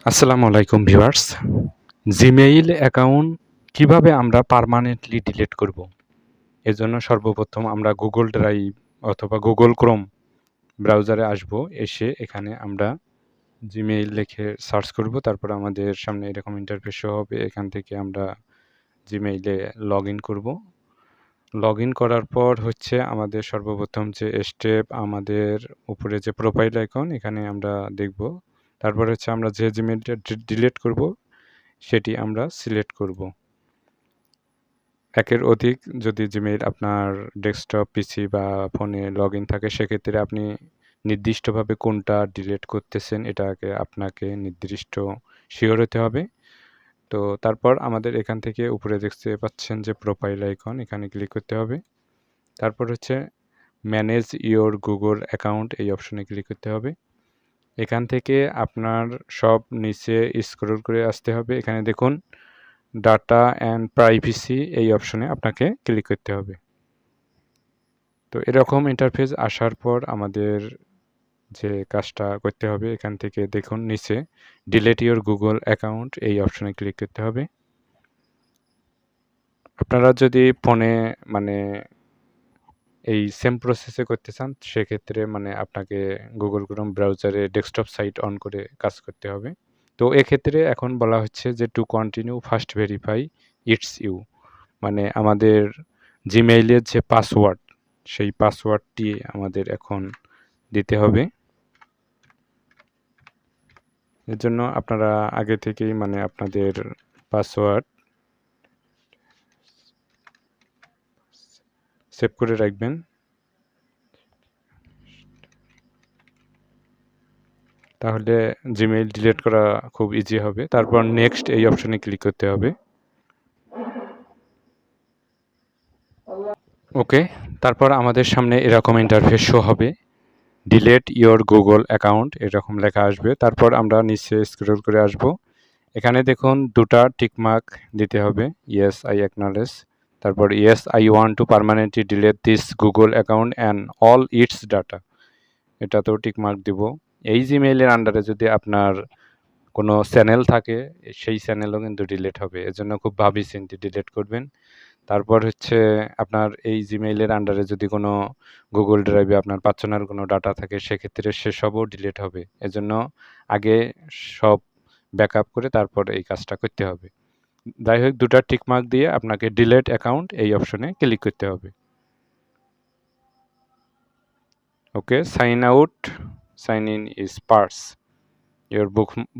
আসসালামু আলাইকুম viewers. Gmail account কিভাবে আমরা পার্মানেন্টলি ডিলিট করব? এজন্য সর্বপ্রথম আমরা গুগল ড্রাইভ অথবা গুগল ক্রোম ব্রাউজারে আসব। এসে এখানে আমরা জিমেইল লিখে সার্চ করব। তারপর আমাদের সামনে এরকম ইন্টারফেস শো হবে। এখান থেকে আমরা জিমেইলে লগইন করব। লগইন করার পর হচ্ছে আমাদের সর্বপ্রথম যে স্টেপ আমাদের উপরে যে প্রোফাইল আইকন এখানে আমরা দেখব। তারপর হচ্ছে আমরা যে জিমেইলটা ডিলিট করব সেটি আমরা সিলেক্ট করব। একের অধিক যদি জিমেইল আপনার ডেস্কটপ, পিসি বা ফোনে লগইন থাকে সেক্ষেত্রে আপনি নির্দিষ্টভাবে কোনটা ডিলিট করতেছেন এটাকে আপনাকে নির্দিষ্ট শিওর হতে হবে। তো তারপর আমাদের এখান থেকে উপরে দেখতে পাচ্ছেন যে প্রোফাইল আইকন এখানে ক্লিক করতে হবে। তারপর হচ্ছে ম্যানেজ ইওর গুগল অ্যাকাউন্ট এই অপশনে ক্লিক করতে হবে। এখান থেকে আপনার সব নিচে স্ক্রল করে আসতে হবে। এখানে দেখুন ডাটা অ্যান্ড প্রাইভেসি এই অপশনে আপনাকে ক্লিক করতে হবে। তো এরকম ইন্টারফেস আসার পর আমাদের যে কাজটা করতে হবে এখান থেকে দেখুন নিচে ডিলিট ইওর গুগল অ্যাকাউন্ট এই অপশনে ক্লিক করতে হবে। আপনারা যদি ফোনে এই সেম প্রসেসে করতে চান সেক্ষেত্রে আপনাকে গুগল ক্রোম ব্রাউজারে ডেস্কটপ সাইট অন করে কাজ করতে হবে। তো এক্ষেত্রে এখন বলা হচ্ছে যে to continue first verify it's you, আমাদের জিমেইলের যে পাসওয়ার্ড সেই পাসওয়ার্ডটি আমাদের এখন দিতে হবে। এর জন্য আপনারা আগে থেকেই আপনাদের পাসওয়ার্ড সেভ করে রাখবেন। তাহলে জিমেইল ডিলিট করা খুব ইজি হবে। তারপর নেক্সট এই অপশনে ক্লিক করতে হবে। ওকে, তারপর আমাদের সামনে এরকম ইন্টারফেস শো হবে। ডিলিট ইওর গুগল অ্যাকাউন্ট এরকম লেখা আসবে। তারপর আমরা নিচে স্ক্রল করে আসব। এখানে দেখুন দুটা টিকমার্ক দিতে হবে, ইয়েস আই অ্যাকনলেজ, তারপর yes I want to permanently delete this Google account and all it's data, এটাতেও টিকমার্ক দিব। এই জিমেইলের আন্ডারে যদি আপনার কোনো চ্যানেল থাকে সেই চ্যানেলও কিন্তু ডিলিট হবে, এজন্য খুব ভাবি চিন্তে ডিলিট করবেন। তারপর হচ্ছে আপনার এই জিমেইলের আন্ডারে যদি কোনো গুগল ড্রাইভে আপনার পার্সোনাল কোনো ডাটা থাকে সেক্ষেত্রে সেসবও ডিলিট হবে। এজন্য আগে সব ব্যাকআপ করে তারপর এই কাজটা করতে হবে। যাই হোক, দুটা টিকমার্ক দিয়ে আপনাকে ডিলিট অ্যাকাউন্ট এই অপশনে ক্লিক করতে হবে। Okay, sign out, sign in is parse your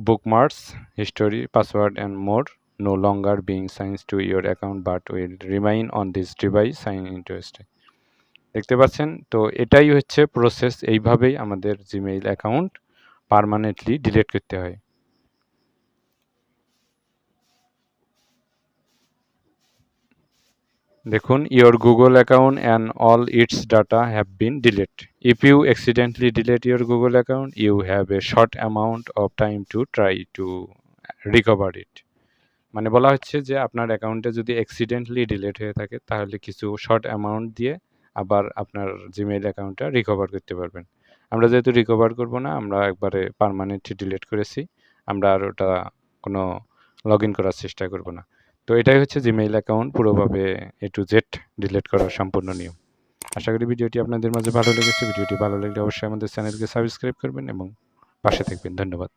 bookmarks, history, password and more no longer being signed to your account but will remain on this device sign into stay। দেখতে পাচ্ছেন, তো এটাই হচ্ছে process. এইভাবেই আমাদের Gmail account permanently delete করতে হয়। দেখুন, your Google account and all its data have been deleted. If you accidentally delete your Google account, you have a short amount of time to try to recover it। বলা হচ্ছে যে আপনার অ্যাকাউন্টে যদি accidentally delete হয়ে থাকে তাহলে কিছু শর্ট অ্যামাউন্ট দিয়ে আবার আপনার জিমেইল অ্যাকাউন্টটা রিকভার করতে পারবেন। আমরা যেহেতু রিকভার করব না, আমরা একবারে পার্মানেন্টলি ডিলিট করেছি, আমরা আর ওটা কোনো লগ ইন করার চেষ্টা করব না। তো এটাই হচ্ছে জিমেইল অ্যাকাউন্ট পুরোভাবে A to Z ডিলিট করার সম্পূর্ণ নিয়ম। আশা করি ভিডিওটি আপনাদের মাঝে ভালো লেগেছে। ভিডিওটি ভালো লাগলে অবশ্যই আমাদের চ্যানেলকে সাবস্ক্রাইব করবেন এবং পাশে থাকবেন। ধন্যবাদ।